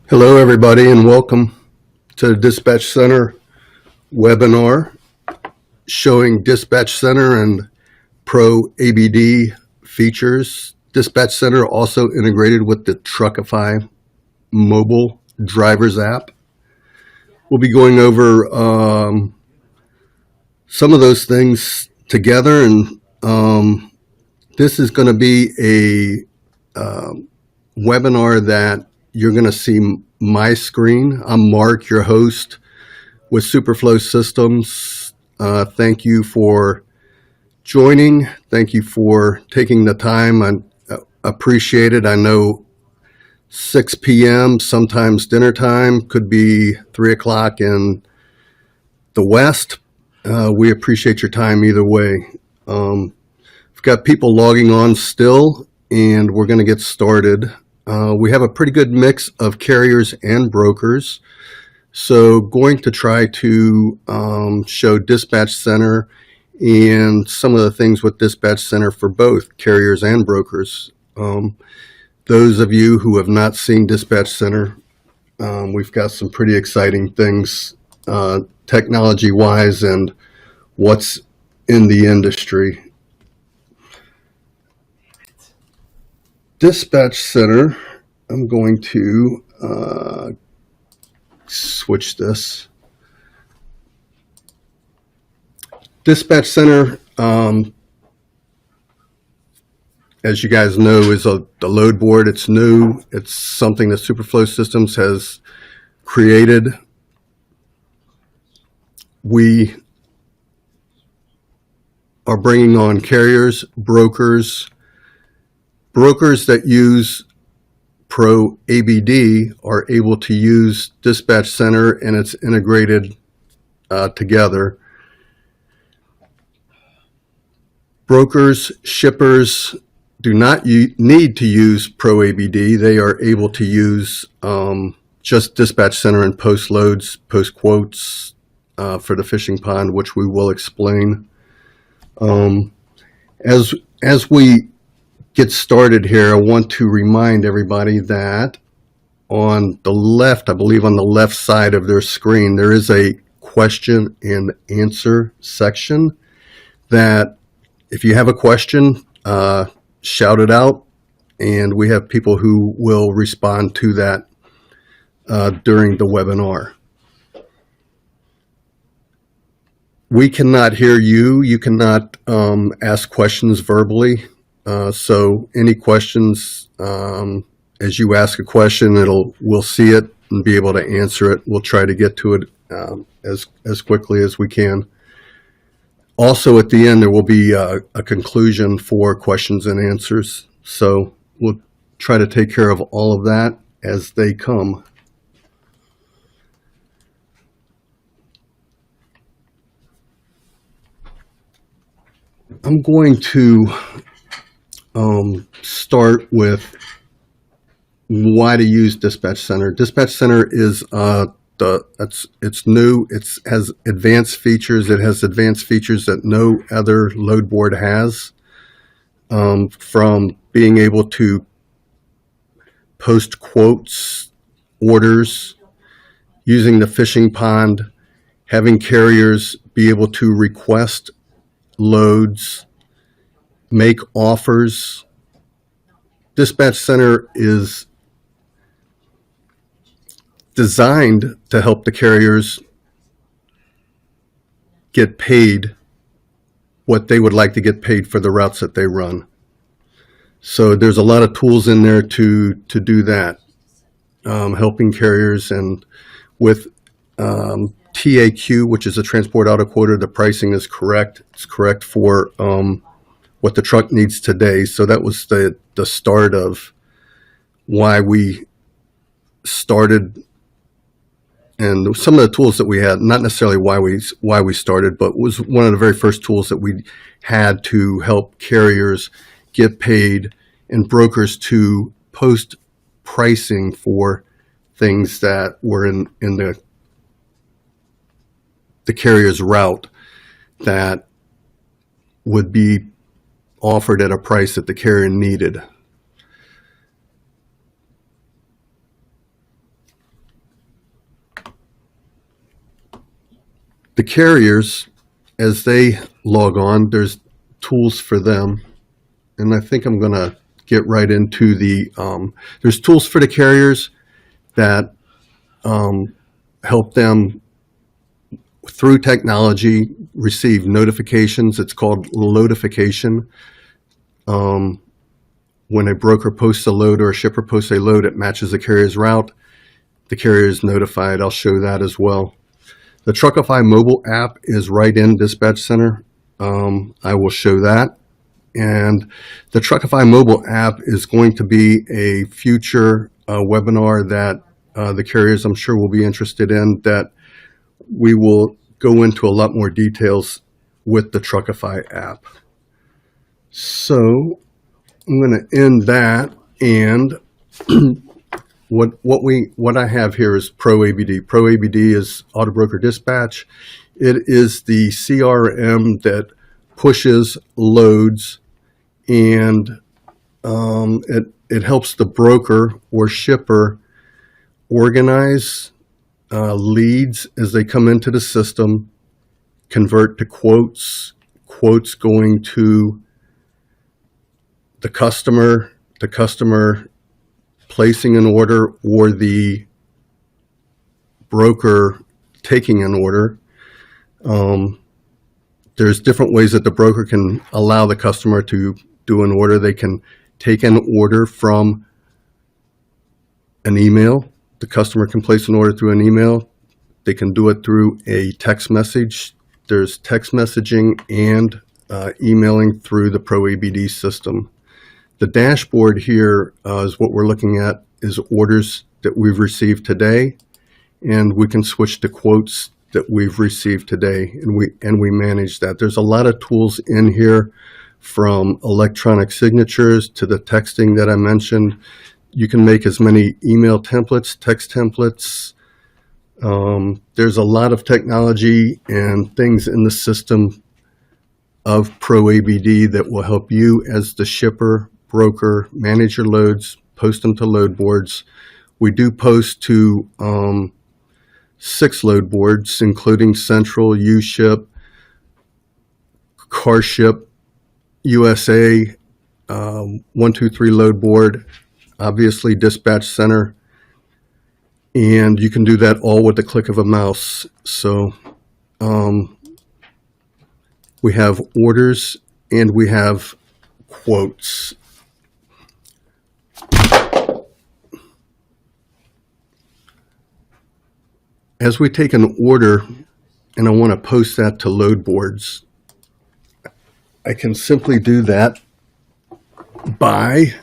Hello, everybody, and welcome to the Dispatch Center webinar showing Dispatch Center and Pro ABD features. Dispatch Center also integrated with the Truckify mobile drivers app. We'll be going over some of those things together, and this is going to be a webinar that you're going to see my screen. I'm Mark, your host with Superflow Systems. Thank you for joining. Thank you for taking the time. I appreciate it. I know 6 p.m., sometimes dinner time, could be 3 o'clock in the West. We appreciate your time either way. We've got people logging on still, and we're going to get started. We have a pretty good mix of carriers and brokers. So going to try to show Dispatch Center and some of the things with Dispatch Center for both carriers and brokers. Those of you who have not seen Dispatch Center, we've got some pretty exciting things technology-wise and what's in the industry. Dispatch Center, I'm going to switch this. Dispatch Center, as you guys know, is the load board. It's new. It's something that Superflow Systems has created. We are bringing on carriers, brokers that use Pro ABD are able to use Dispatch Center, and it's integrated together. Brokers, shippers do not need to use Pro ABD. They are able to use just Dispatch Center and post loads, post quotes for the fishing pond, which we will explain. As we get started here, I want to remind everybody that on the left, I believe on the left side of their screen, there is a question and answer section that if you have a question, shout it out, and we have people who will respond to that during the webinar. We cannot hear you. You cannot ask questions verbally. So any questions, as you ask a question, we'll see it and be able to answer it. We'll try to get to it as quickly as we can. Also, at the end, there will be a conclusion for questions and answers. So we'll try to take care of all of that as they come. I'm going to start with why to use Dispatch Center. Dispatch Center is it's new. It has advanced features. It has advanced features that no other load board has. From being able to post quotes, orders, using the fishing pond, having carriers be able to request loads, make offers. Dispatch Center is designed to help the carriers get paid what they would like to get paid for the routes that they run. So there's a lot of tools in there to do that, helping carriers. And with TAQ, which is a transport auto quoter, the pricing is correct. It's correct for what the truck needs today. So that was the start of why we started, and some of the tools that we had, not necessarily why we started, but was one of the very first tools that we had to help carriers get paid and brokers to post pricing for things that were in the carrier's route that would be offered at a price that the carrier needed. The carriers, as they log on, there's tools for them. And I think I'm going to get right into there's tools for the carriers that help them through technology receive notifications. It's called loadification. When a broker posts a load or a shipper posts a load, it matches the carrier's route. The carrier is notified. I'll show that as well. The Truckify mobile app is right in Dispatch Center. I will show that. And the Truckify mobile app is going to be a future webinar that the carriers, I'm sure, will be interested in, that we will go into a lot more details with the Truckify app. So I'm going to end that, and what I have here is ProABD. ProABD is Auto Broker Dispatch. It is the CRM that pushes loads, and it helps the broker or shipper organize leads as they come into the system, convert to quotes going to the customer placing an order, or the broker taking an order. There's different ways that the broker can allow the customer to do an order. They can take an order from an email. The customer can place an order through an email. They can do it through a text message. There's text messaging and emailing through the ProABD system. The dashboard here is what we're looking at, is orders that we've received today, and we can switch to quotes that we've received today, and we manage that. There's a lot of tools in here, from electronic signatures to the texting that I mentioned. You can make as many email templates, text templates. There's a lot of technology and things in the system of ProABD that will help you as the shipper, broker, manage your loads, post them to load boards. We do post to 6 load boards, including Central, UShip, CarShip, USA, 123 load board, obviously Dispatch Center, and you can do that all with the click of a mouse. So we have orders and we have quotes. As we take an order and I want to post that to load boards, I can simply do that by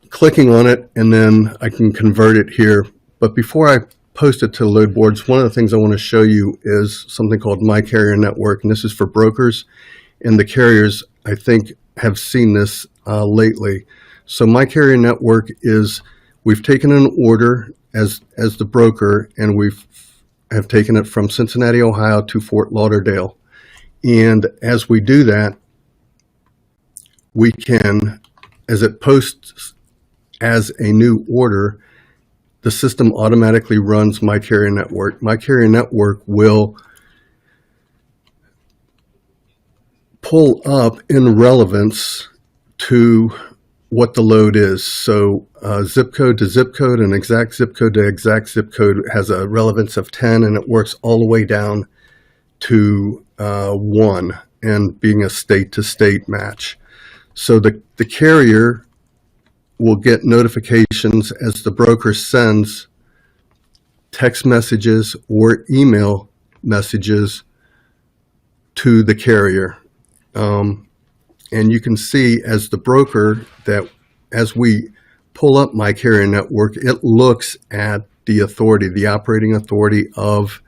clicking on it, and then I can convert it here. But before I post it to load boards, one of the things I want to show you is something called My Carrier Network, and this is for brokers, and the carriers, I think, have seen this lately. So My Carrier Network is, we've taken an order as the broker, and have taken it from Cincinnati, Ohio to Fort Lauderdale. And as we do that, we can, as it posts as a new order, the system automatically runs My Carrier Network. My Carrier Network will pull up in relevance to what the load is. So zip code to zip code and exact zip code to exact zip code has a relevance of 10, and it works all the way down to 1, and being a state-to-state match. So the carrier will get notifications as the broker sends text messages or email messages to the carrier. And you can see as the broker that as we pull up My Carrier Network, it looks at the authority, the operating authority of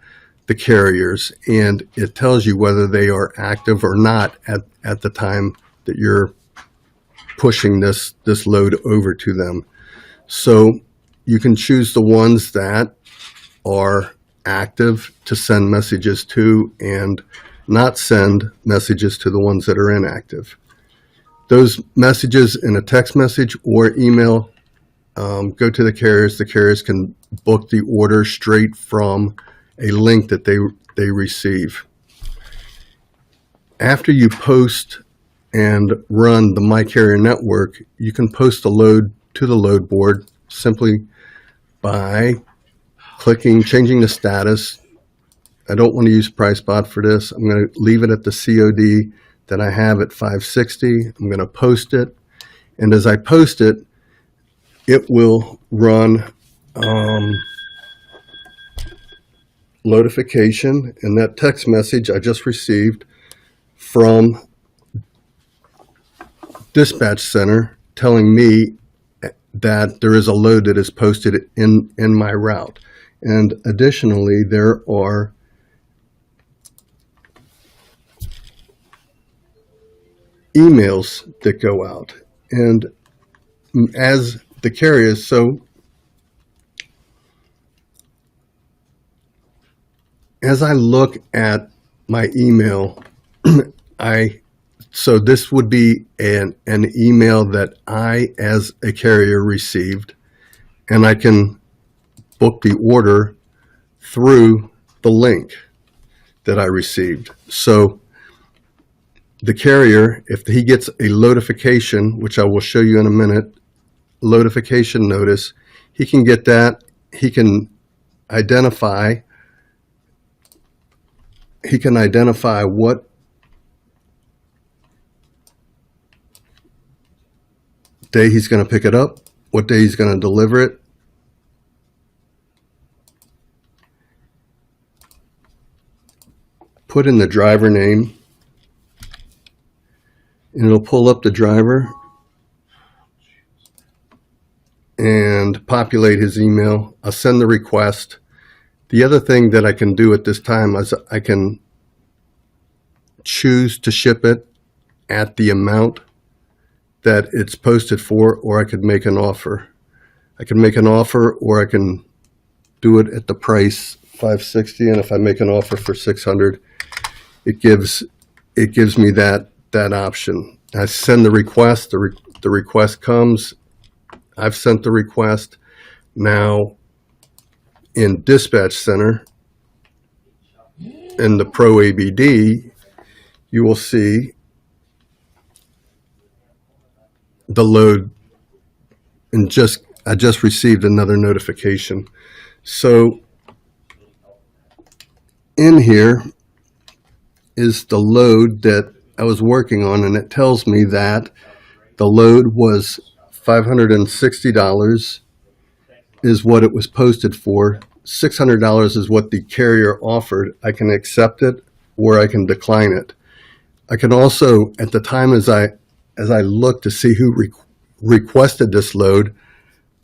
the carriers, and it tells you whether they are active or not at the time that you're pushing this load over to them. So you can choose the ones that are active to send messages to, and not send messages to the ones that are inactive. Those messages in a text message or email go to the carriers. The carriers can book the order straight from a link that they receive. After you post and run the MyCarrier network, you can post a load to the load board simply by changing the status. I don't want to use PriceSpot for this. I'm going to leave it at the COD that I have at 560. I'm going to post it. And as I post it, it will run notification, and that text message I just received from Dispatch Center telling me that there is a load that is posted in my route. And additionally, there are emails that go out. And as the carriers, so as I look at my email, so this would be an email that I, as a carrier, received, and I can book the order through the link that I received. So the carrier, if he gets a notification, which I will show you in a minute, notification notice, he can get that. He can identify what day he's going to pick it up, what day he's going to deliver it. Put in the driver name, and it'll pull up the driver and populate his email. I'll send the request. The other thing that I can do at this time is I can choose to ship it at the amount that it's posted for, or I could make an offer. I can make an offer, or I can do it at the price $560, and if I make an offer for $600, it gives me that option. I send the request. The request comes. I've sent the request. Now, in Dispatch Center, in the Pro ABD, you will see the load, and I just received another notification. So in here is the load that I was working on, and it tells me that the load was $560 is what it was posted for. $600 is what the carrier offered. I can accept it or I can decline it. I can also, at the time as I look to see who requested this load,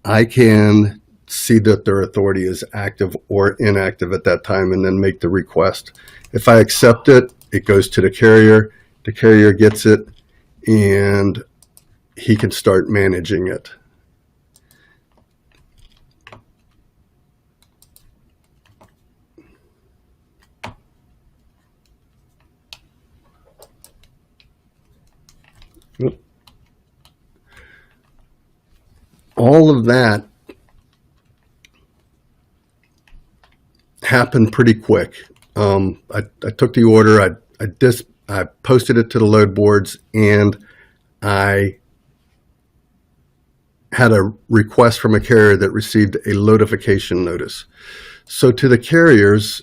I can see that their authority is active or inactive at that time and then make the request. If I accept it, it goes to the carrier gets it, and he can start managing it. All of that happened pretty quick. I took the order, I posted it to the load boards, and I had a request from a carrier that received a notification notice. So to the carriers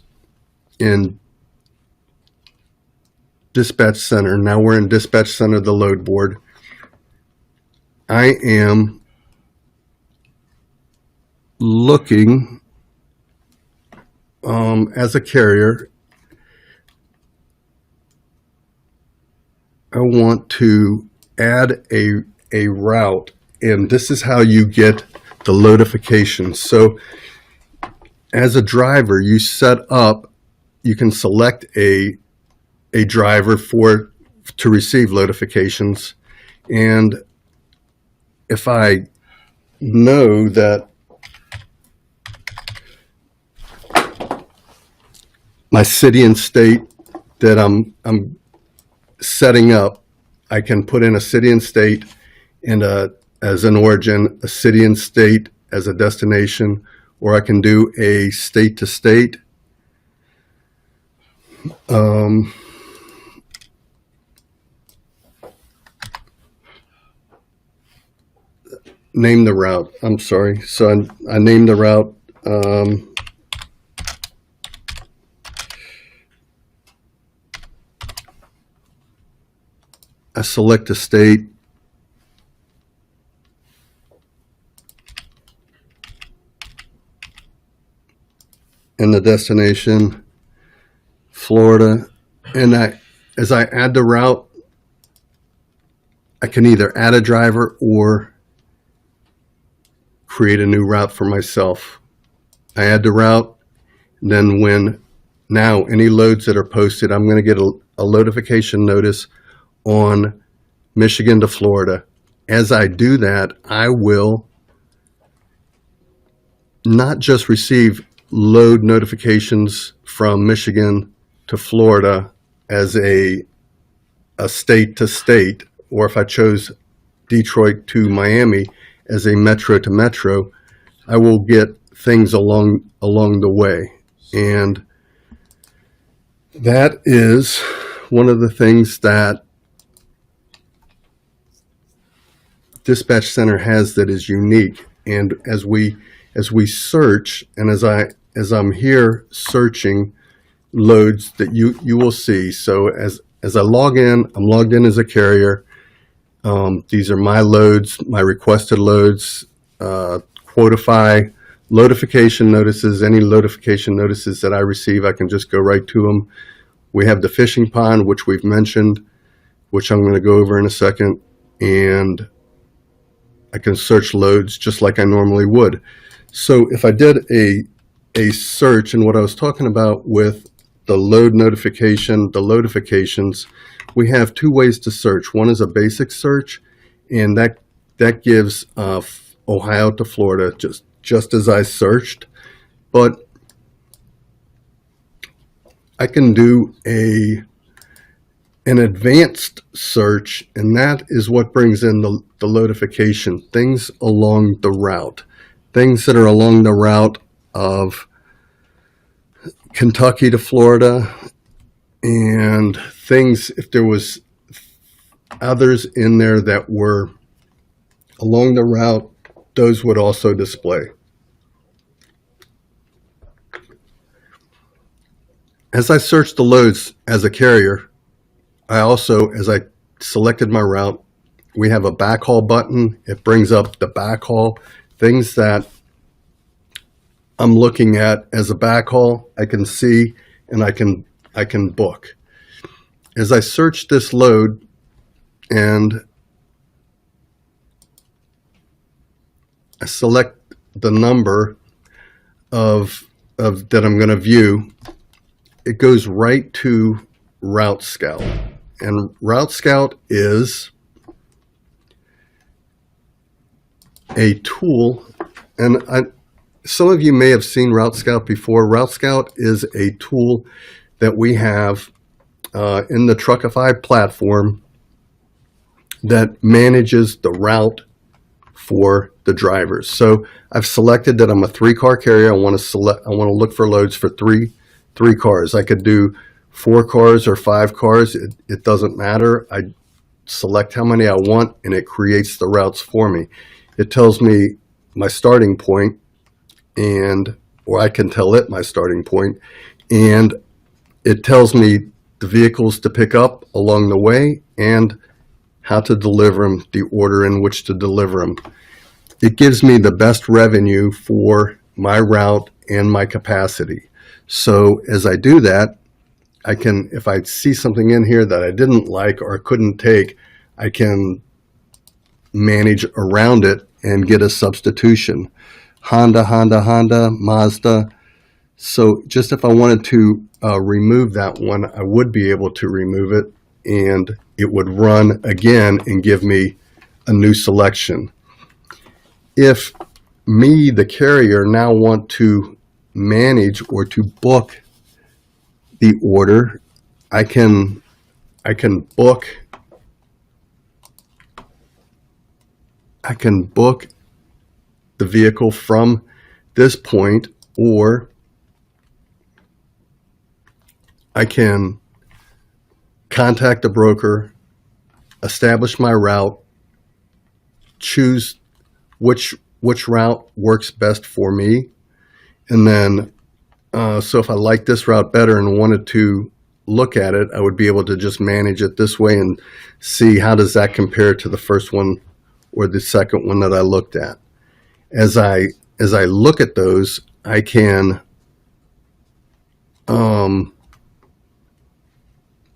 in Dispatch Center, now we're in Dispatch Center, the load board, I am looking as a carrier. I want to add a route, and this is how you get the notification. So as a driver, you can select a driver to receive notifications. And if I know that my city and state that I'm setting up, I can put in a city and state and a as an origin, a city and state as a destination, or I can do a state to state. Name the route. I'm sorry. So I named the route. I select a state. And the destination, Florida. And as I add the route, I can either add a driver or create a new route for myself. I add the route, then now any loads that are posted, I'm going to get a notification notice on Michigan to Florida. As I do that, I will not just receive load notifications from Michigan to Florida as a state to state, or if I chose Detroit to Miami as a metro to metro, I will get things along the way. And that is one of the things that Dispatch Center has that is unique. And as we search, and as I'm here searching loads that you will see. So as I log in, I'm logged in as a carrier. These are my loads, my requested loads, Quotify, notification notices, any notification notices that I receive, I can just go right to them. We have the fishing pond, which we've mentioned, which I'm going to go over in a second, and I can search loads just like I normally would. So if I did a search, and what I was talking about with the load notification, the loadifications, we have two ways to search. One is a basic search, and that gives Ohio to Florida, just as I searched. But I can do an advanced search, and that is what brings in the loadification, things along the route, things that are along the route of Kentucky to Florida, and things, if there was others in there that were along the route, those would also display. As I searched the loads as a carrier, I also, as I selected my route, we have a backhaul button. It brings up the backhaul, things that I'm looking at as a backhaul, I can see, and I can book. As I search this load, and I select the number of that I'm going to view, it goes right to Route Scout. And Route Scout is a tool, and some of you may have seen Route Scout before. Route Scout is a tool that we have in the Truckify platform that manages the route for the drivers. So I've selected that I'm a 3-car carrier. I want to look for loads for three cars. I could do 4 cars or 5 cars. It doesn't matter. I select how many I want, and it creates the routes for me. It tells me my starting point, or I can tell it my starting point, and it tells me the vehicles to pick up along the way and how to deliver them, the order in which to deliver them. It gives me the best revenue for my route and my capacity. So as I do that, I can, if I see something in here that I didn't like or couldn't take, I can manage around it and get a substitution. Honda, Mazda. So just if I wanted to remove that one, I would be able to remove it, and it would run again and give me a new selection. If me, the carrier, now want to manage or to book the order, I can book I can book the vehicle from this point, or I can contact the broker, establish my route, choose which route works best for me, and then so if I like this route better and wanted to look at it, I would be able to just manage it this way and see how does that compare to the first one or the second one that I looked at. As I look at those, I can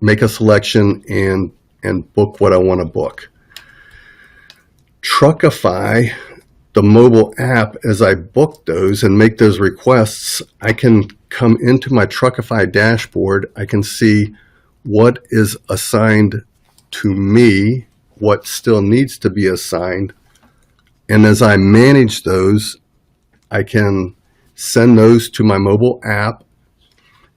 make a selection and book what I want to book. Truckify, the mobile app, as I book those and make those requests, I can come into my Truckify dashboard. I can see what is assigned to me, what still needs to be assigned. And as I manage those, I can send those to my mobile app.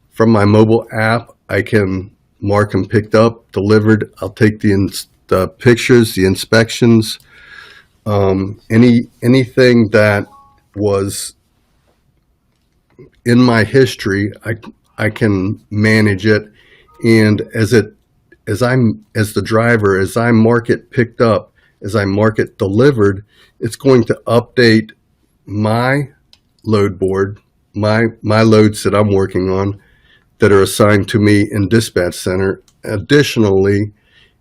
From my mobile app, I can mark them picked up, delivered. I'll take the pictures, the inspections, anything that was in my history, I can manage it. And as the driver, as I mark it picked up, as I mark it delivered, it's going to update my load board, my loads that I'm working on that are assigned to me in Dispatch Center. Additionally,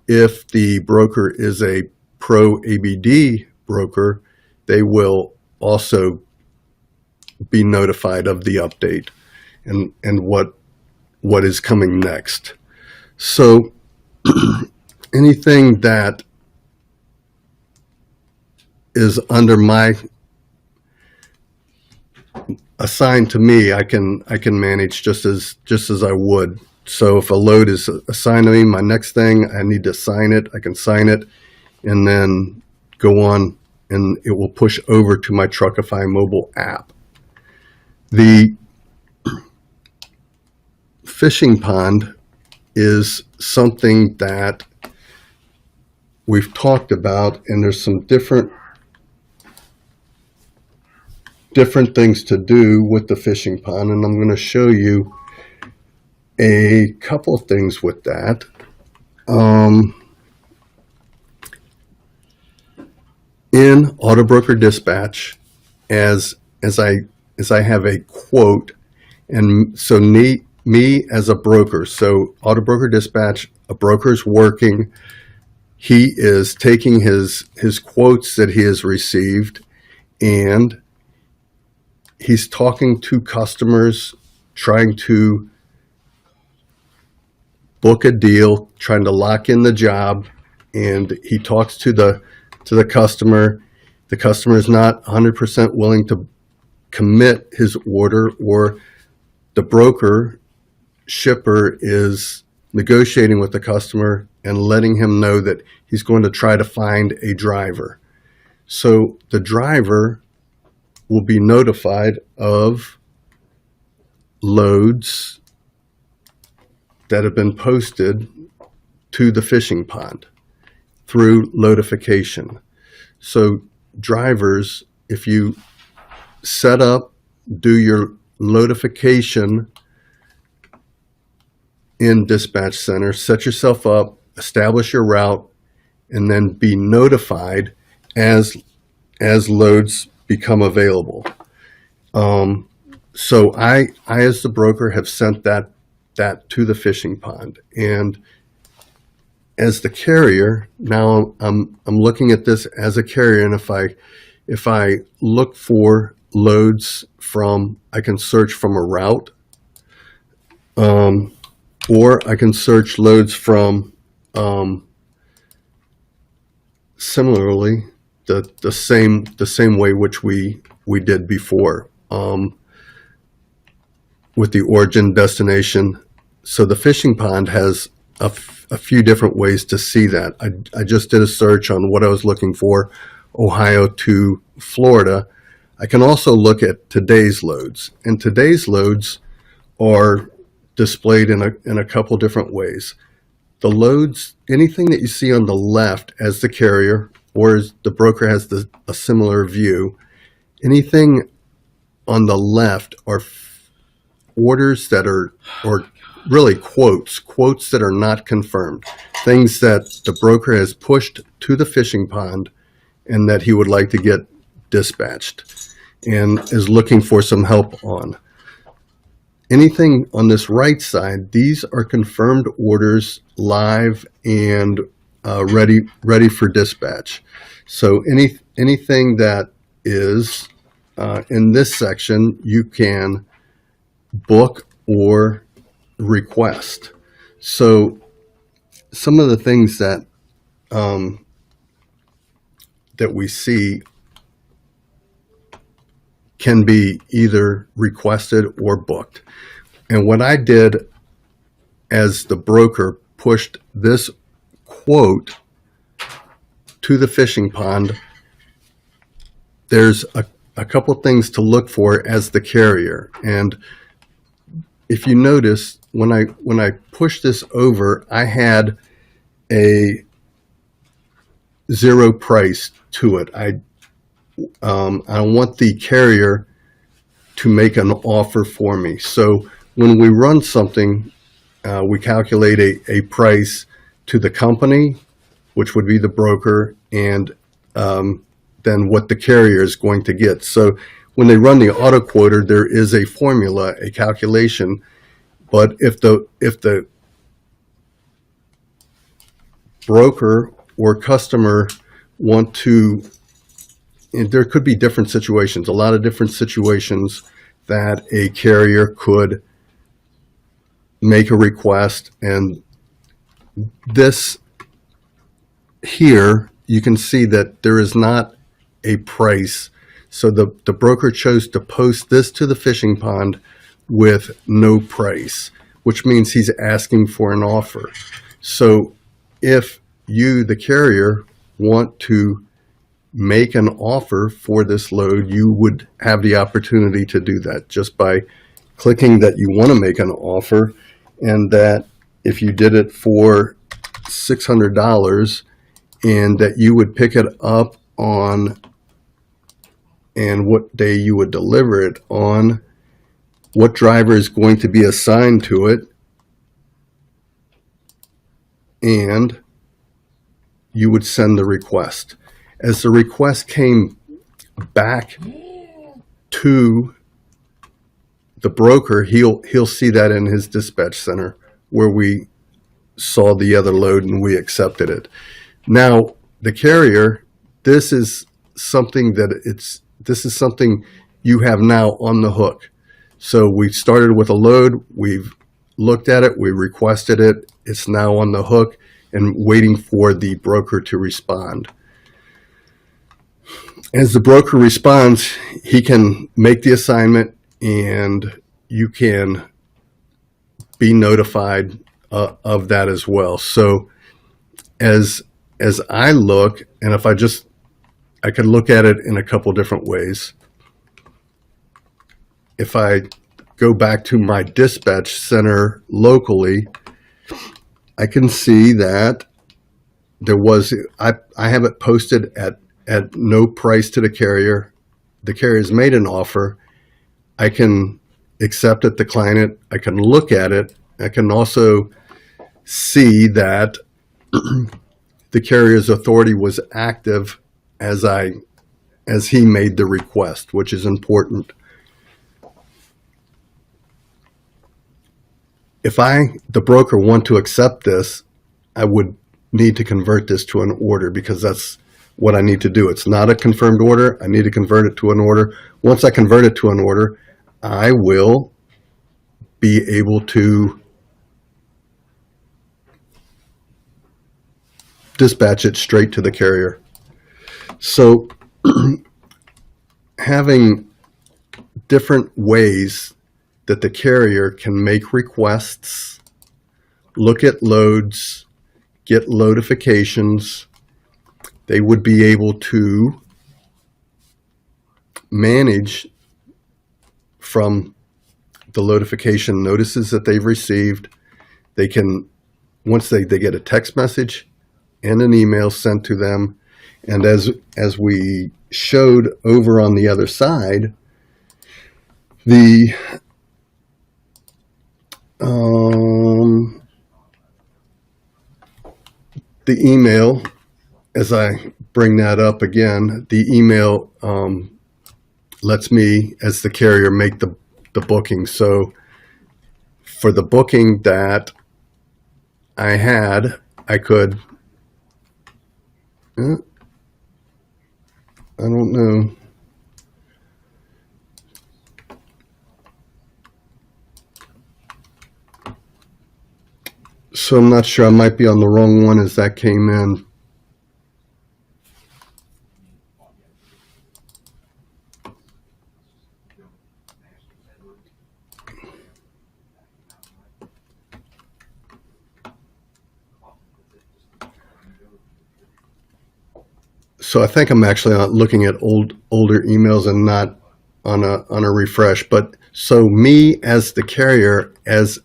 if the broker is a Pro ABD broker, they will also be notified of the update and what is coming next. So anything that is under my assigned to me, I can manage just as I would. So if a load is assigned to me, my next thing, I need to sign it, I can sign it and then go on, and it will push over to my Truckify mobile app. The fishing pond is something that we've talked about, and there's some different things to do with the fishing pond, and I'm going to show you a couple of things with that. In Autobroker Dispatch, as I have a quote, and so me as a broker, so Autobroker Dispatch, a broker's working, he is taking his quotes that he has received, and he's talking to customers, trying to book a deal, trying to lock in the job, and he talks to the customer. The customer is not 100% willing to commit his order, or the broker shipper is negotiating with the customer and letting him know that he's going to try to find a driver. So the driver will be notified of loads that have been posted to the fishing pond through loadification. So drivers, if you set up, do your loadification in Dispatch Center, set yourself up, establish your route, and then be notified as loads become available. So I as the broker have sent that to the fishing pond, and as the carrier, now I'm looking at this as a carrier, and if I look for loads from, I can search from a route, or I can search loads from similarly the same way which we did before, with the origin destination. So the fishing pond has a few different ways to see that. I just did a search on what I was looking for, Ohio to Florida. I can also look at today's loads, and today's loads are displayed in a couple different ways. The loads, anything that you see on the left as the carrier or the broker has a similar view, anything on the left are orders that are, or really quotes that are not confirmed, things that the broker has pushed to the fishing pond and that he would like to get dispatched and is looking for some help on. Anything on this right side, these are confirmed orders, live and ready for dispatch. So anything that is in this section, you can book or request. So some of the things that that we see can be either requested or booked. And what I did as the broker pushed this quote to the fishing pond, there's a couple things to look for as the carrier. And if you notice, when I pushed this over, I had a zero price to it. I want the carrier to make an offer for me. So when we run something, we calculate a price to the company, which would be the broker, and then what the carrier is going to get. So when they run the auto quoter, there is a formula, a calculation. But if the broker or customer want to, and there could be different situations, a lot of different situations that a carrier could make a request. And this here, you can see that there is not a price. So the broker chose to post this to the fishing pond with no price, which means he's asking for an offer. So if you, the carrier, want to make an offer for this load, you would have the opportunity to do that just by clicking that you want to make an offer, and that if you did it for $600 and that you would pick it up on, and what day you would deliver it on, what driver is going to be assigned to it, and you would send the request. As the request came back to the broker, he'll see that in his dispatch center where we saw the other load and we accepted it. Now, the carrier, this is something you have now on the hook. So we started with a load, we've looked at it, we requested it, it's now on the hook and waiting for the broker to respond. As the broker responds, he can make the assignment and you can be notified of that as well. So as I look, and if I could look at it in a couple different ways. If I go back to my dispatch center locally, I can see that there was, I have it posted at no price to the carrier. The carrier's made an offer. I can accept it, decline it. I can look at it. I can also see that the carrier's authority was active as he made the request, which is important. If the broker, want to accept this, I would need to convert this to an order because that's what I need to do. It's not a confirmed order. I need to convert it to an order. Once I convert it to an order, I will be able to dispatch it straight to the carrier. So having different ways that the carrier can make requests, look at loads, get loadifications, they would be able to manage from the loadification notices that they've received. They can, once they get a text message and an email sent to them, And as we showed over on the other side, the email, as I bring that up again, the email lets me, as the carrier, make the booking. So for the booking that I had, I could, I don't know. So I'm not sure, I might be on the wrong one as that came in. So I think I'm actually looking at older emails and not on a refresh. But so me as the carrier, as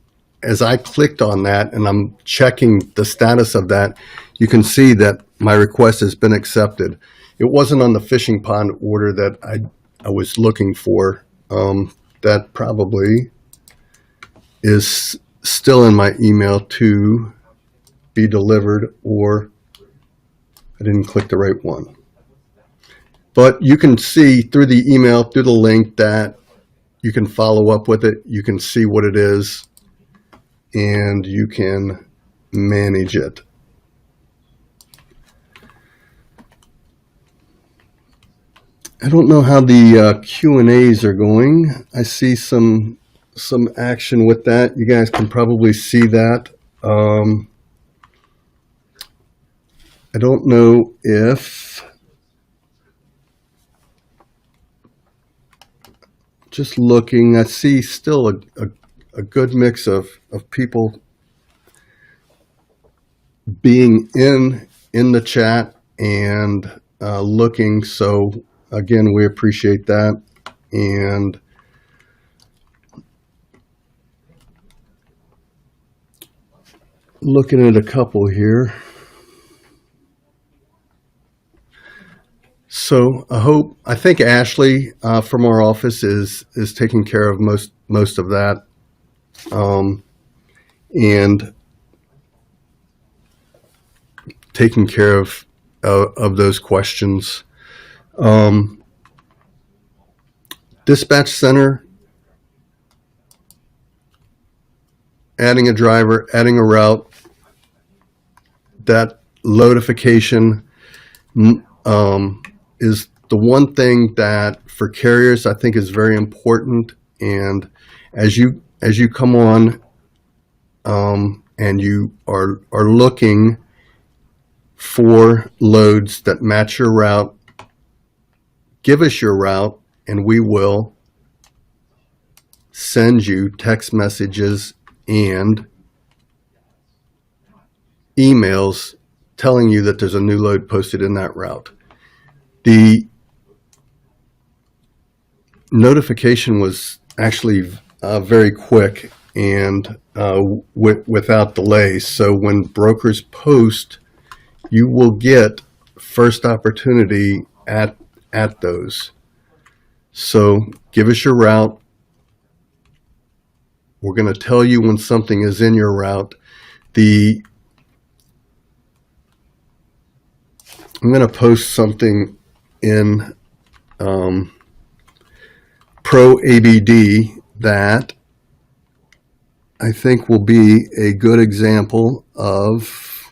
I clicked on that and I'm checking the status of that, you can see that my request has been accepted. It wasn't on the fishing pond order that I was looking for. That probably is still in my email to be delivered, or I didn't click the right one. But you can see through the email, through the link, that you can follow up with it. You can see what it is, and you can manage it. I don't know how the Q&As are going. I see some action with that. You guys can probably see that. I don't know if, just looking, I see still a good mix of people being in the chat and looking. So again, we appreciate that. And looking at a couple here. So I think Ashley from our office is taking care of most of that, and taking care of those questions. Dispatch center, adding a driver, adding a route, that loadification is the one thing that for carriers I think is very important. And as you come on and you are looking for loads that match your route, give us your route and we will send you text messages and emails telling you that there's a new load posted in that route. The notification was actually very quick and without delay. So when brokers post, you will get first opportunity at those. So give us your route. We're going to tell you when something is in your route. I'm going to post something in Pro ABD that I think will be a good example of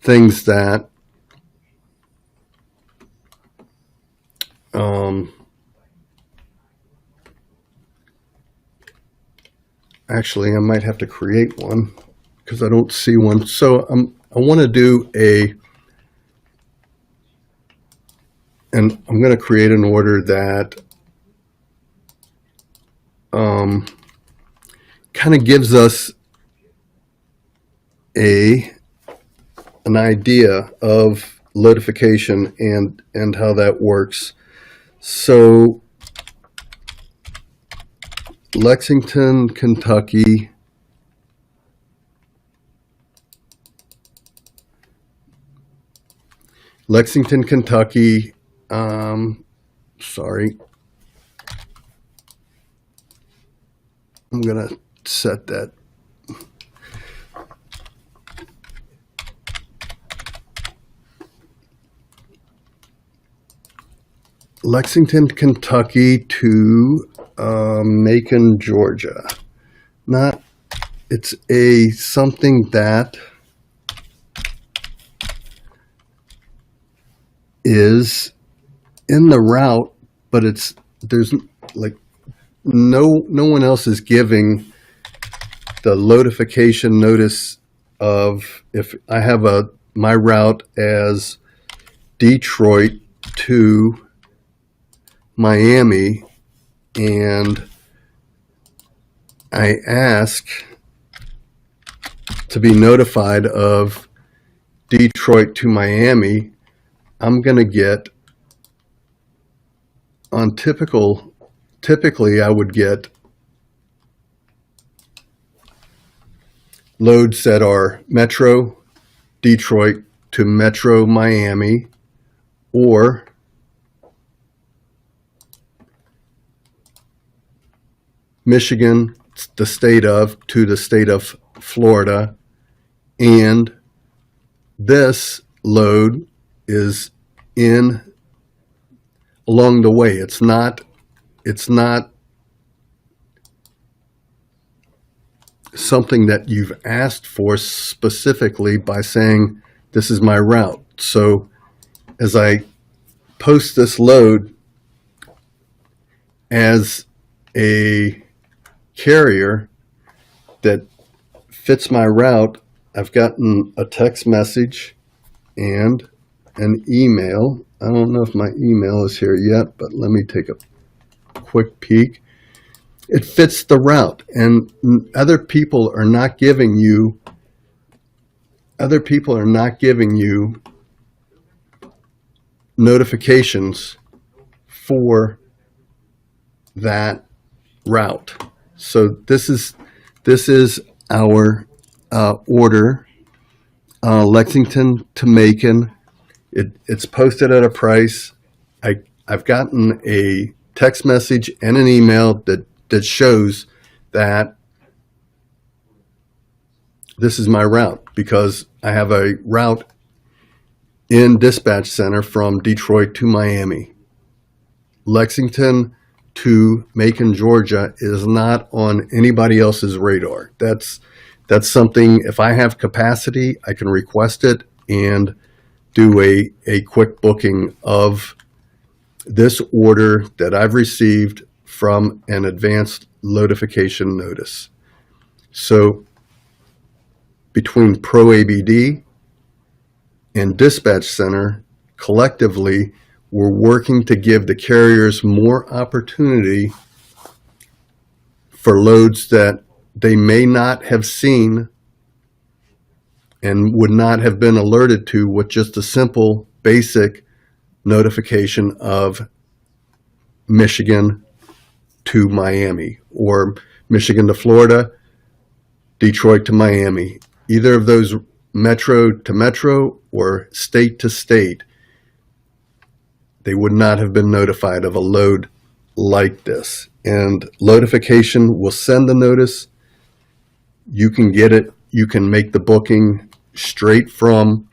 things that actually I might have to create one because I don't see one. So I want to do and I'm going to create an order that kind of gives us an idea of loadification and how that works. So Lexington, Kentucky, Lexington, Kentucky. Sorry. I'm going to set that. Lexington, Kentucky to Macon, Georgia. It's a something that is in the route, but there's like no one else is giving the notification notice of if I have my route as Detroit to Miami, and I ask to be notified of Detroit to Miami, I'm going to get on typically I would get loads that are Metro Detroit to Metro Miami, or Michigan, the state of, to the state of Florida. And this load is in along the way. It's not something that you've asked for specifically by saying, this is my route. So as I post this load as a carrier that fits my route, I've gotten a text message and an email. I don't know if my email is here yet, but let me take a quick peek. It fits the route, and other people are not giving you notifications for that route. So this is our order, Lexington to Macon. It's posted at a price. I've gotten a text message and an email that shows that this is my route, because I have a route in dispatch center from Detroit to Miami. Lexington to Macon, Georgia is not on anybody else's radar. That's something, if I have capacity, I can request it and do a quick booking of this order that I've received from an advanced notification notice. So between ProABD and Dispatch Center, collectively, we're working to give the carriers more opportunity for loads that they may not have seen and would not have been alerted to with just a simple, basic notification of Michigan to Miami, or Michigan to Florida, Detroit to Miami. Either of those, metro to metro or state to state, they would not have been notified of a load like this. And Loadification will send the notice. You can get it. You can make the booking straight from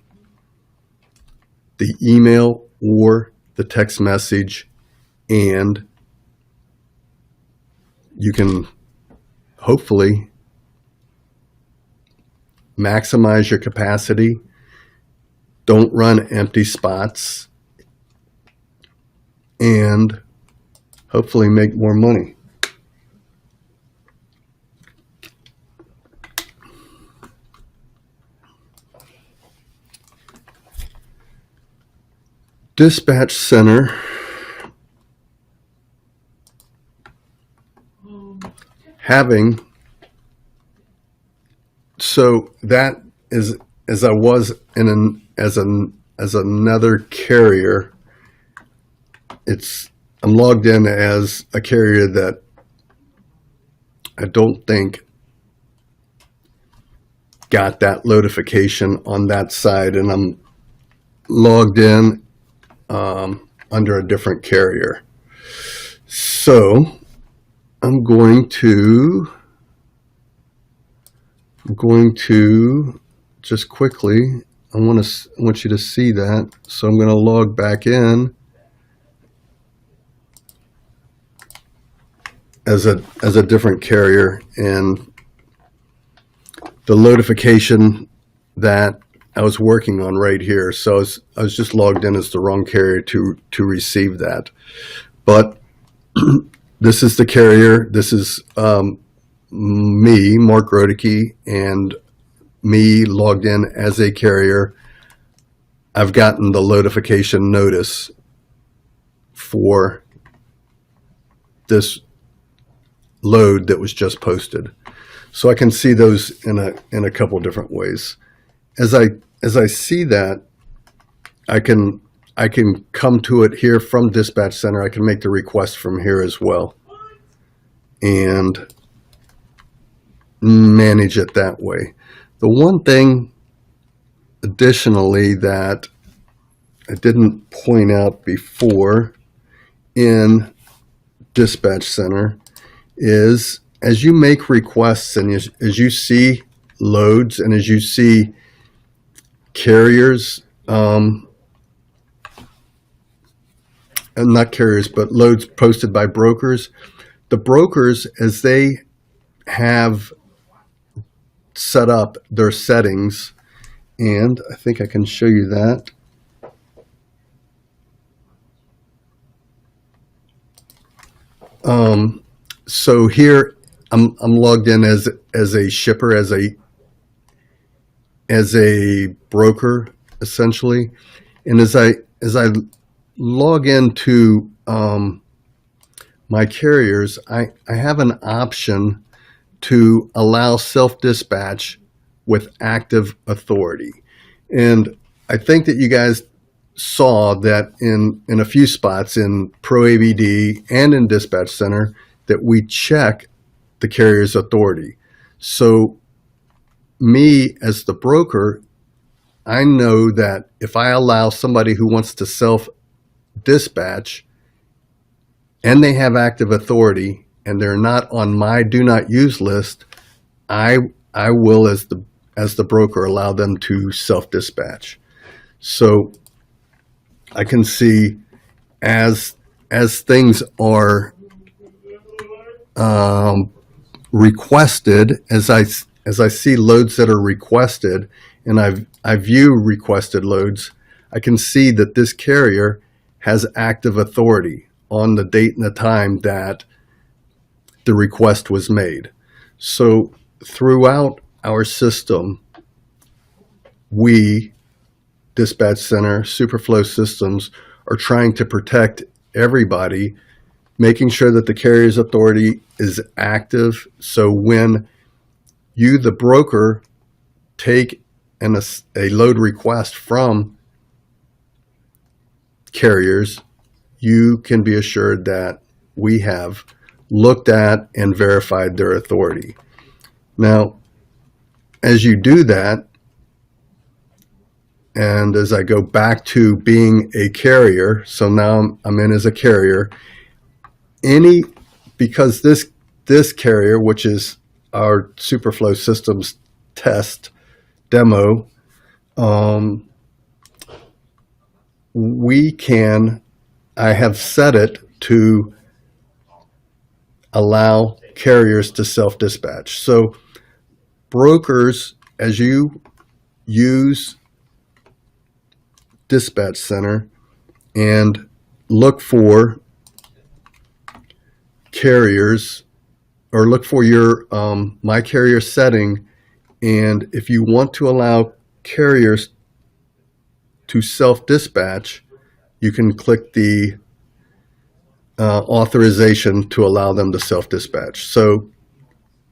the email or the text message, and you can hopefully maximize your capacity. Don't run empty spots, and hopefully make more money. Dispatch Center having, so that is, as I was as another carrier, I'm logged in as a carrier that I don't think got that notification on that side, and I'm logged in under a different carrier. So I'm going to just quickly, I want you to see that. So I'm going to log back in as a different carrier, and the notification that I was working on right here. So I was just logged in as the wrong carrier to receive that. But this is the carrier. This is me, Mark Rodeke, and me logged in as a carrier. I've gotten the notification notice for this load that was just posted. So I can see those in a couple different ways. As I see that, I can come to it here from Dispatch Center. I can make the request from here as well and manage it that way. The one thing additionally that I didn't point out before in Dispatch Center is, as you make requests and as you see loads and as you see carriers, and not carriers, but loads posted by brokers, the brokers, as they have set up their settings, and I think I can show you that. So here I'm logged in as a shipper, as a broker essentially, and as I log into my carriers, I have an option to allow self-dispatch with active authority. And I think that you guys saw that in a few spots in ProABD and in Dispatch Center that we check the carrier's authority. So me as the broker, I know that if I allow somebody who wants to self-dispatch and they have active authority and they're not on my do not use list, I will, as the broker, allow them to self-dispatch. So I can see as things are requested, as I see loads that are requested, and I view requested loads, I can see that this carrier has active authority on the date and the time that the request was made. So throughout our system, we, Dispatch Center, Superflow Systems, are trying to protect everybody, making sure that the carrier's authority is active. So when you, the broker, take a load request from carriers, you can be assured that we have looked at and verified their authority. Now, as you do that, and as I go back to being a carrier, so now I'm in as a carrier, because this carrier, which is our Superflow Systems test demo, I have set it to allow carriers to self-dispatch. So brokers, as you use Dispatch Center and look for carriers, or look for your my carrier setting, and if you want to allow carriers to self-dispatch, you can click the authorization to allow them to self-dispatch. So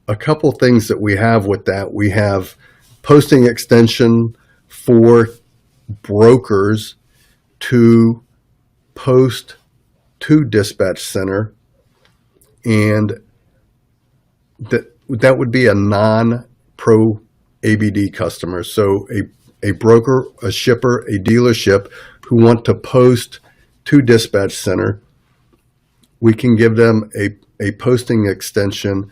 a couple things that we have with that, we have posting extension for brokers to post to Dispatch Center, and that would be a non-Pro ABD customer. So a broker, a shipper, a dealership who want to post to Dispatch Center, we can give them a posting extension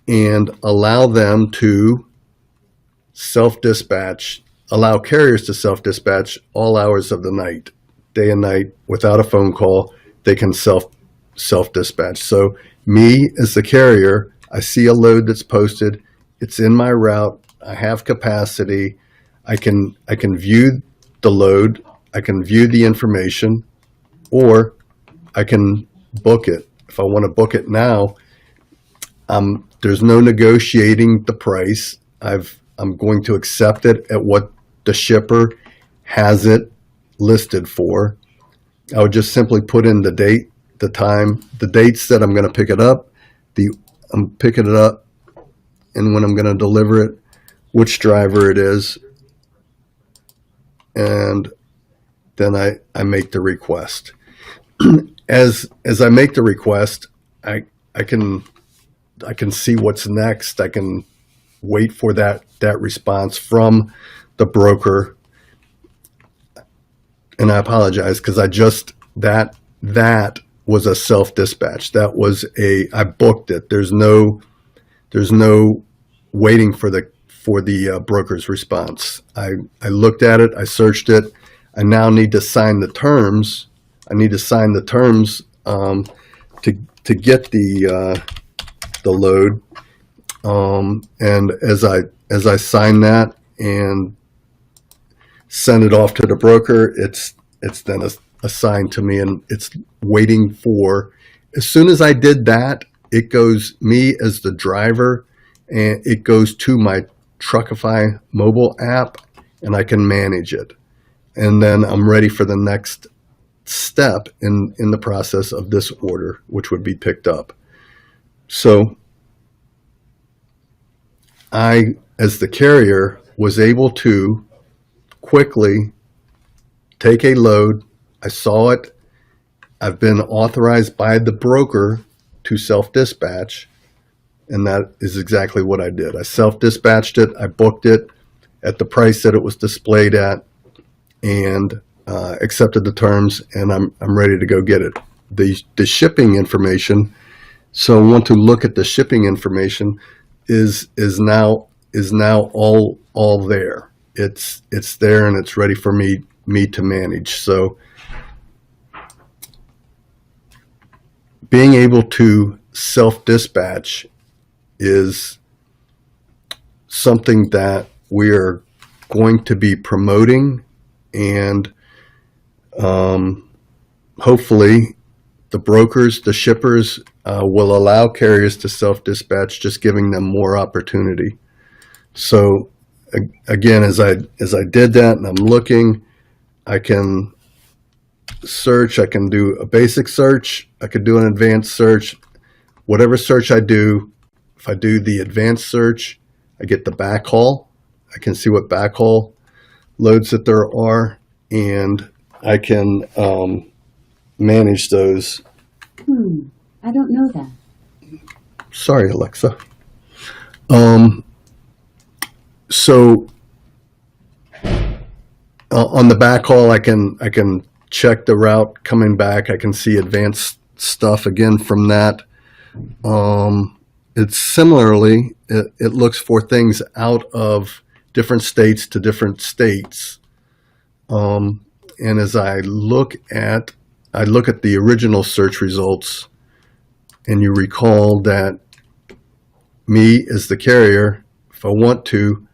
and allow them to self-dispatch, allow carriers to self-dispatch all hours of the night, day and night, without a phone call. They can self-dispatch. So me as the carrier, I see a load that's posted. It's in my route. I have capacity. I can view the load. I can view the information, or I can book it. If I want to book it now, there's no negotiating the price. I'm going to accept it at what the shipper has it listed for. I would just simply put in the date, the time, the dates that I'm going to pick it up, I'm picking it up, and when I'm going to deliver it, which driver it is, and then I make the request. As I make the request, I can see what's next. I can wait for that response from the broker. And I apologize because that was a self-dispatch. That was I booked it. There's no waiting for the broker's response. I looked at it. I searched it. I now need to sign the terms. I need to sign the terms to get the load. And as I sign that and send it off to the broker, it's then assigned to me, and it's waiting for. As soon as I did that, it goes me as the driver, and it goes to my Truckify mobile app, and I can manage it. And then I'm ready for the next step in the process of this order, which would be picked up. So I, as the carrier, was able to quickly take a load. I saw it. I've been authorized by the broker to self-dispatch, and that is exactly what I did. I self-dispatched it. I booked it at the price that it was displayed at, and accepted the terms, and I'm ready to go get it. The shipping information. So I want to look at the shipping information. Is now all there. It's there, and it's ready for me to manage. So being able to self-dispatch is something that we are going to be promoting, and hopefully the brokers, the shippers, will allow carriers to self-dispatch, just giving them more opportunity. So again, as I did that, and I'm looking, I can search. I can do a basic search. I could do an advanced search. Whatever search I do, if I do the advanced search, I get the backhaul. I can see what backhaul loads that there are, and I can manage those. I don't know that. Sorry, Alexa. So on the backhaul, I can check the route coming back. I can see advanced stuff again from that. It's similarly, it looks for things out of different states to different states. And as I look at the original search results, and you recall that me as the carrier, if I want to,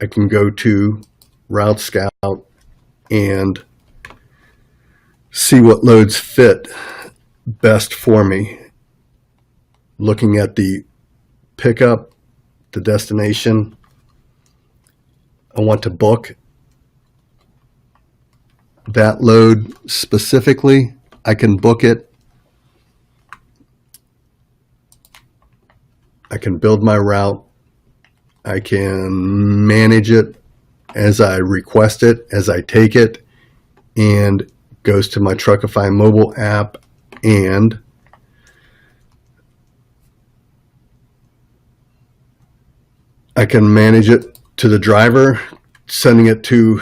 I can go to Route Scout and see what loads fit best for me. Looking at the pickup, the destination, I want to book that load specifically. I can book it. I can build my route. I can manage it as I request it, as I take it, and goes to my Truckify mobile app, and I can manage it to the driver, sending it to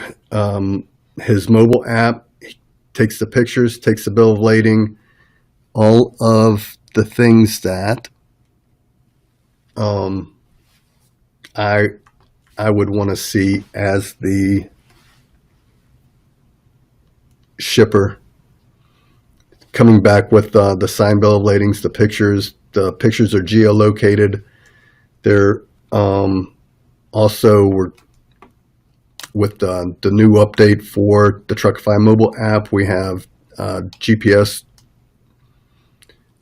his mobile app. He takes the pictures, takes the bill of lading, all of the things that I would want to see as the shipper, coming back with the signed bill of ladings, the pictures. The pictures are geolocated. They're also we're with the new update for the Truckify mobile app. We have GPS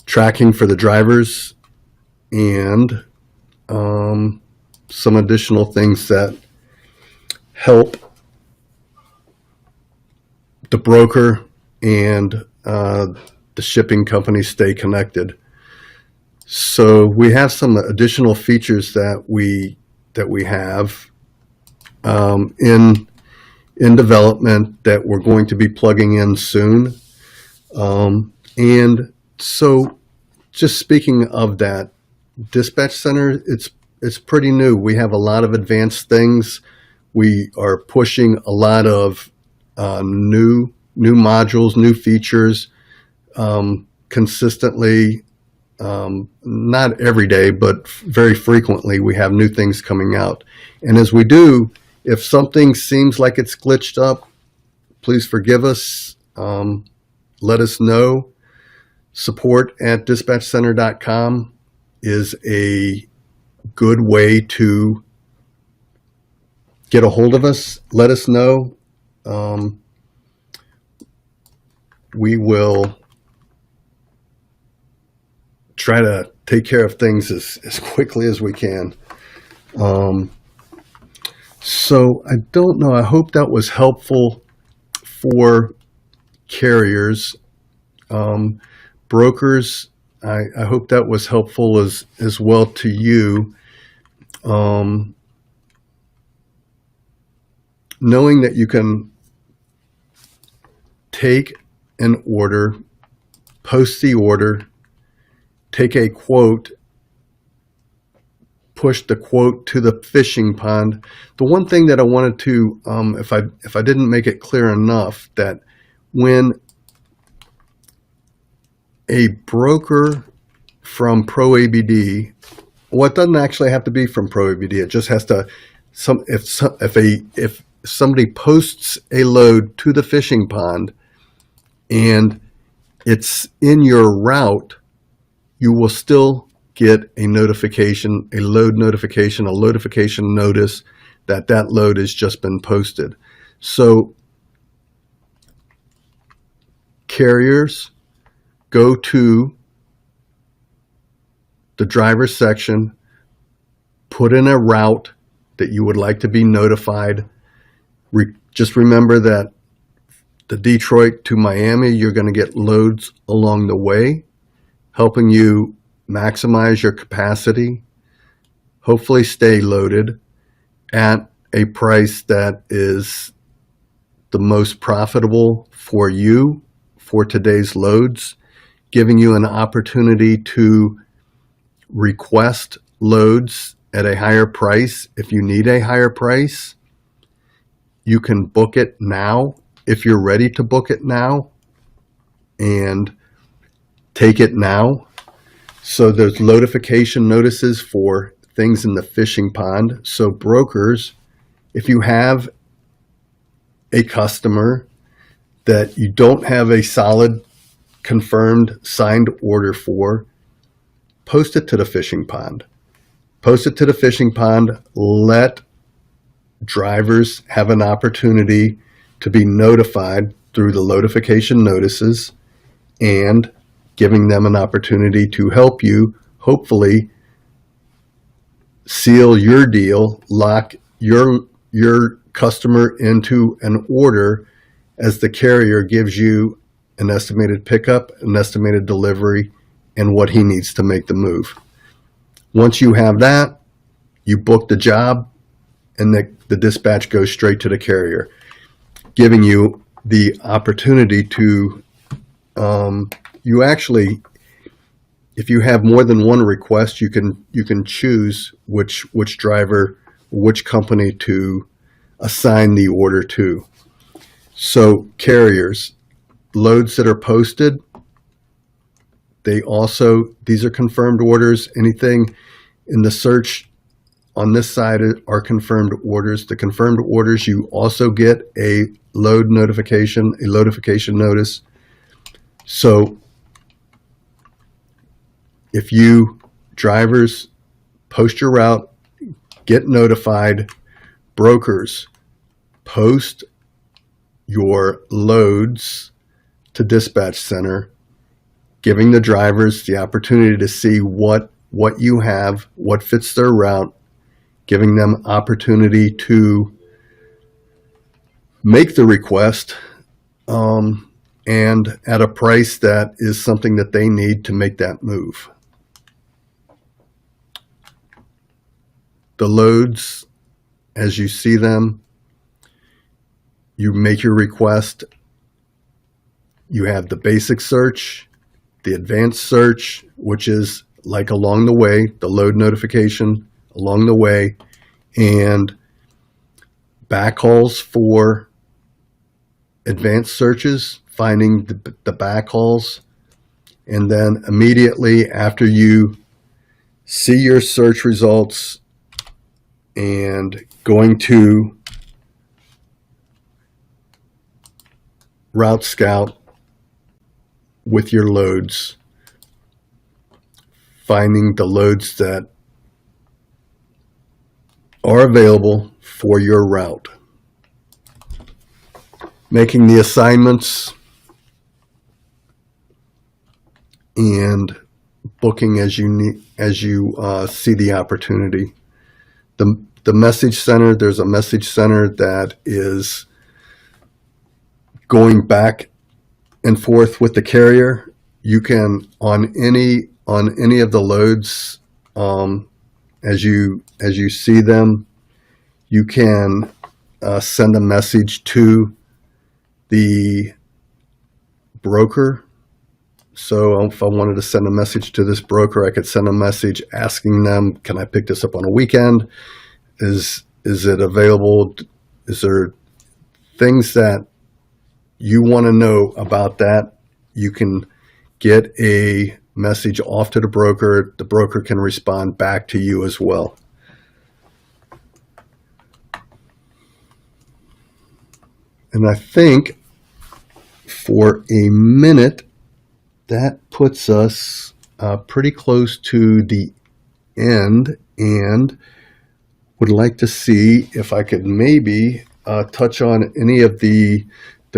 tracking for the drivers and some additional things that help the broker and the shipping company stay connected. So we have some additional features that we have in development that we're going to be plugging in soon. And so, just speaking of that, Dispatch Center, it's pretty new. We have a lot of advanced things. We are pushing a lot of new modules, new features consistently. Not every day, but very frequently we have new things coming out. And as we do, if something seems like it's glitched up, please forgive us. Let us know. Support at dispatchcenter.com is a good way to get a hold of us. Let us know. We will try to take care of things as quickly as we can. So I don't know. I hope that was helpful for carriers. Brokers, I hope that was helpful as well to you. Knowing that you can take an order, post the order, take a quote, push the quote to the fishing pond. The one thing that I wanted to, if I didn't make it clear enough, that when a broker from ProABD, well, it doesn't actually have to be from ProABD. It just has to, if somebody posts a load to the fishing pond and it's in your route, you will still get a notification, a load notification, a loadification notice that that load has just been posted. So carriers, go to the driver section, put in a route that you would like to be notified. Just remember that the Detroit to Miami, you're going to get loads along the way, helping you maximize your capacity, hopefully stay loaded at a price that is the most profitable for you for today's loads, giving you an opportunity to request loads at a higher price. If you need a higher price, you can book it now if you're ready to book it now and take it now. So there's loadification notices for things in the fishing pond. So brokers, if you have a customer that you don't have a solid confirmed signed order for, post it to the fishing pond. Post it to the fishing pond. Let drivers have an opportunity to be notified through the loadification notices and giving them an opportunity to help you, hopefully, seal your deal, lock your customer into an order as the carrier gives you an estimated pickup, an estimated delivery, and what he needs to make the move. Once you have that, you book the job, and the dispatch goes straight to the carrier, giving you the opportunity to, you actually, if you have more than one request, you can choose which driver, which company to assign the order to. So carriers, loads that are posted, these are confirmed orders. Anything in the search on this side are confirmed orders. The confirmed orders, you also get a load notification, a loadification notice. So if you drivers post your route, get notified. Brokers, post your loads to dispatch center, giving the drivers the opportunity to see what you have, what fits their route, giving them opportunity to make the request, and at a price that is something that they need to make that move. The loads, as you see them, you make your request. You have the basic search, the advanced search, which is like along the way, the load notification along the way, and backhauls for advanced searches, finding the backhauls, and then immediately after you see your search results and going to Route Scout with your loads, finding the loads that are available for your route, making the assignments and booking as you need, as you see the opportunity. The message center, there's a message center that is going back and forth with the carrier. You can on any of the loads, as you see them, you can send a message to the broker. So if I wanted to send a message to this broker, I could send a message asking them, can I pick this up on a weekend? Is it available? Is there things that you want to know about that? You can get a message off to the broker. The broker can respond back to you as well. And I think for a minute, that puts us pretty close to the end, and would like to see if I could maybe touch on any of the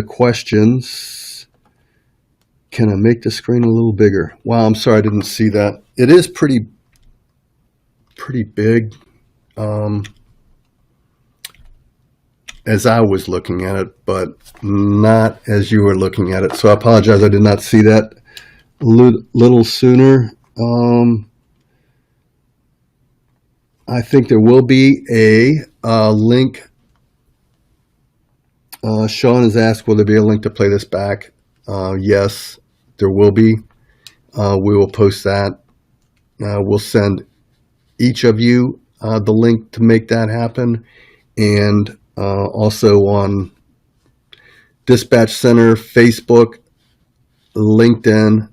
questions. Can I make the screen a little bigger? Wow, I'm sorry I didn't see that. It is pretty big as I was looking at it, but not as you were looking at it. So I apologize, I did not see that a little sooner. I think there will be a link. Sean has asked, will there be a link to play this back? Yes, there will be. We will post that. We'll send each of you the link to make that happen. And also on Dispatch Center, Facebook, LinkedIn,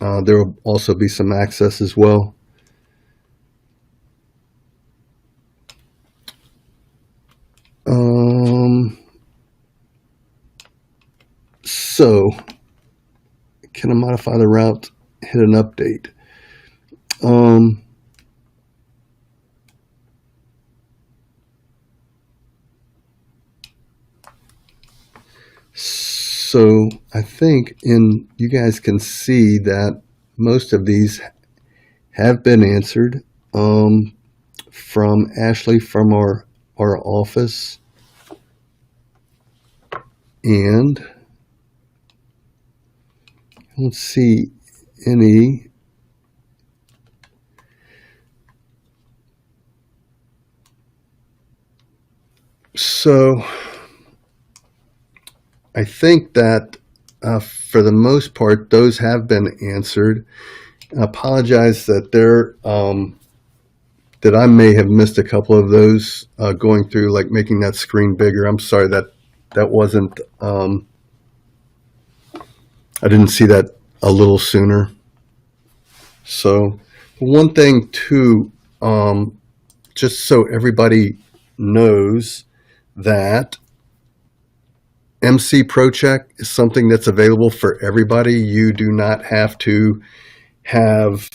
there will also be some access as well. So, can I modify the route? Hit an update. So I think you guys can see that most of these have been answered from Ashley from our office. And I don't see any. So I think that for the most part, those have been answered. I apologize that that I may have missed a couple of those going through, like making that screen bigger. I'm sorry that wasn't, I didn't see that a little sooner. So one thing too, just so everybody knows that MC ProCheck is something that's available for everybody. You do not have to have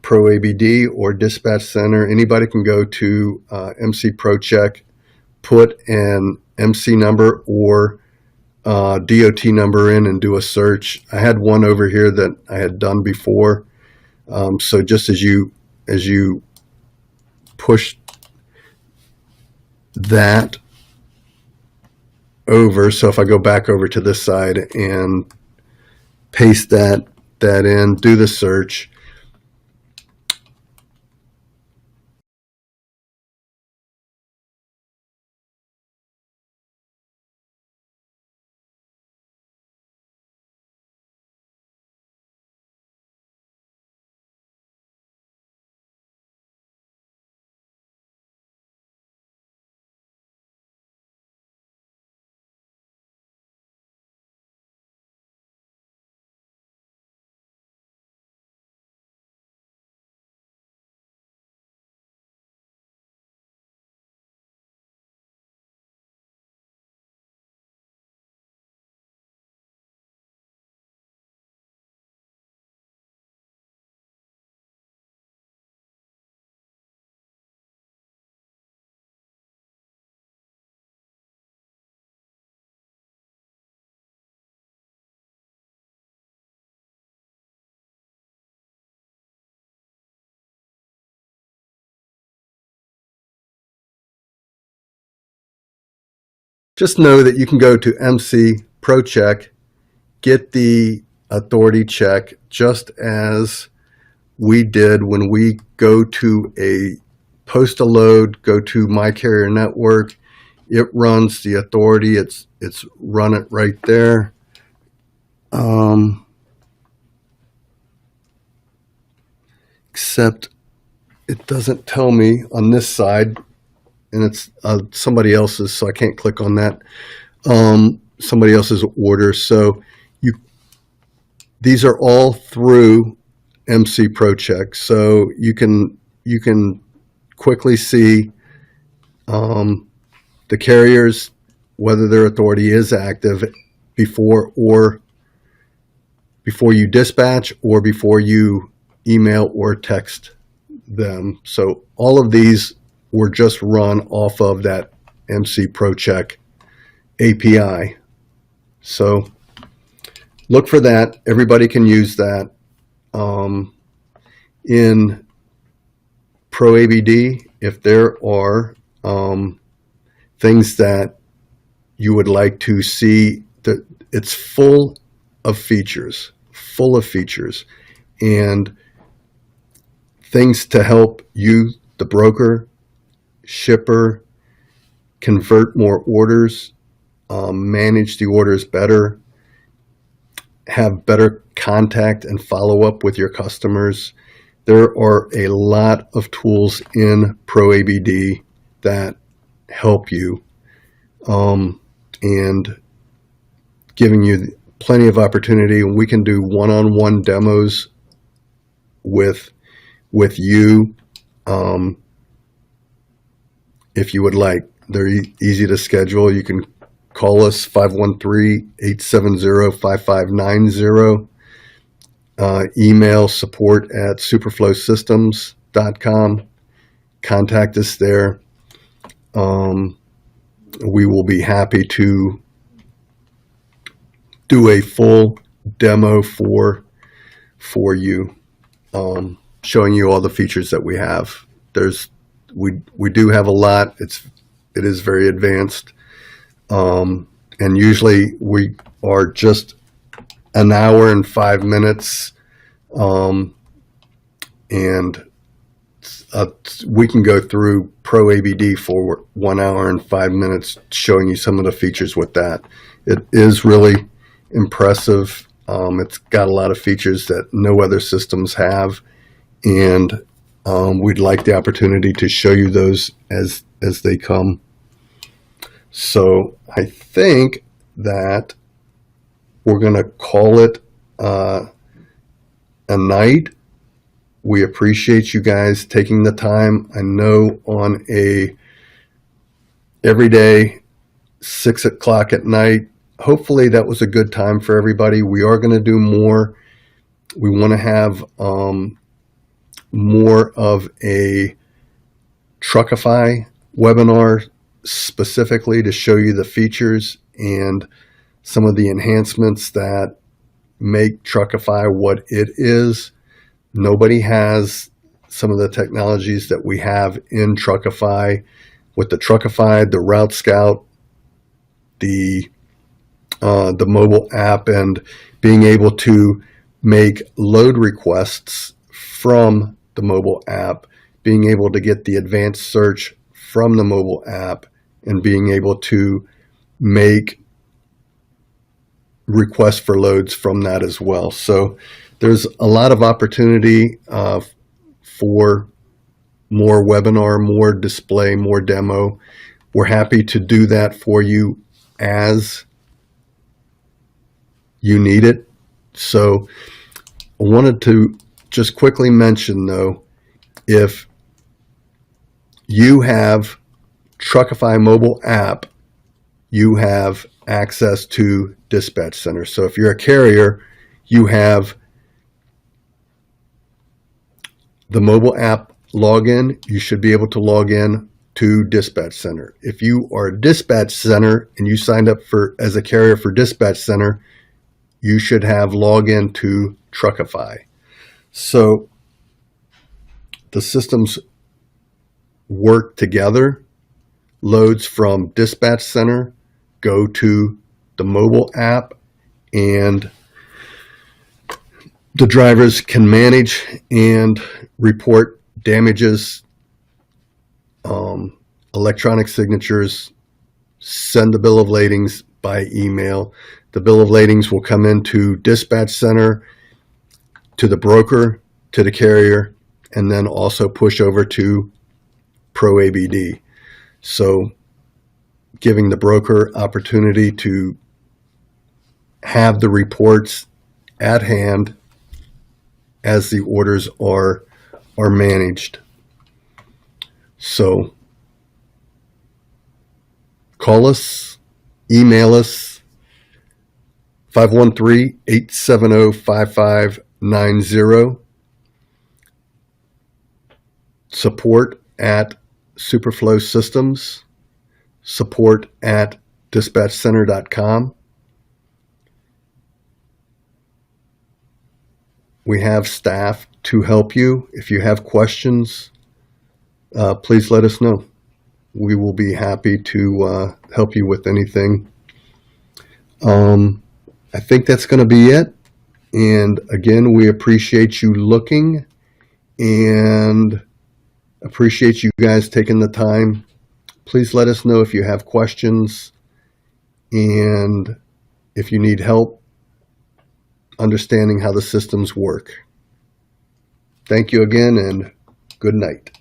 ProABD or Dispatch Center. Anybody can go to MC ProCheck, put an MC number or DOT number in and do a search. I had one over here that I had done before. So just as you push that over, so if I go back over to this side and paste that in, do the search, just know that you can go to MC ProCheck, get the authority check, just as we did when we go to a post a load, go to My Carrier Network. It runs the authority. It's run it right there. Except it doesn't tell me on this side, and it's somebody else's, so I can't click on that. Somebody else's order. So these are all through MC ProCheck, so you can quickly see the carriers, whether their authority is active before you dispatch or before you email or text them. So all of these were just run off of that MC ProCheck API. So look for that. Everybody can use that. In ProABD, if there are things that you would like to see, that it's full of features, and things to help you, the broker, shipper, convert more orders, manage the orders better, have better contact and follow up with your customers. There are a lot of tools in ProABD that help you, and giving you plenty of opportunity. We can do one-on-one demos with you if you would like. They're easy to schedule. You can call us 513-870-5590. Email support@superflowsystems.com. Contact us there. We will be happy to do a full demo for you, showing you all the features that we have. We do have a lot. It is very advanced, and usually we are just an hour and 5 minutes, and we can go through ProABD for 1 hour and 5 minutes, showing you some of the features with that. It is really impressive. It's got a lot of features that no other systems have, and we'd like the opportunity to show you those as they come. So I think that we're going to call it a night. We appreciate you guys taking the time. I know on a everyday 6 o'clock at night, hopefully that was a good time for everybody. We are going to do more. We want to have more of a Truckify webinar specifically to show you the features and some of the enhancements that make Truckify what it is. Nobody has some of the technologies that we have in Truckify. With the Truckify, the Route Scout, the mobile app, and being able to make load requests from the mobile app, being able to get the advanced search from the mobile app, and being able to make requests for loads from that as well. So there's a lot of opportunity for more webinar, more display, more demo. We're happy to do that for you as you need it. So I wanted to just quickly mention, though, if you have Truckify mobile app, you have access to Dispatch Center. So if you're a carrier, you have the mobile app login. You should be able to log in to Dispatch Center. If you are a Dispatch Center and you signed up as a carrier for Dispatch Center, you should have login to Truckify. So the systems work together. Loads from Dispatch Center go to the mobile app, and the drivers can manage and report damages, electronic signatures, send the bill of ladings by email. The bill of ladings will come into Dispatch Center, to the broker, to the carrier, and then also push over to ProABD. So giving the broker opportunity to have the reports at hand as the orders are managed. So call us, email us, 513-870-5590, support at Superflow Systems, support at dispatchcenter.com. We have staff to help you. If you have questions, please let us know. We will be happy to help you with anything. I think that's going to be it. And again, we appreciate you looking and appreciate you guys taking the time. Please let us know if you have questions and if you need help understanding how the systems work. Thank you again, and good night.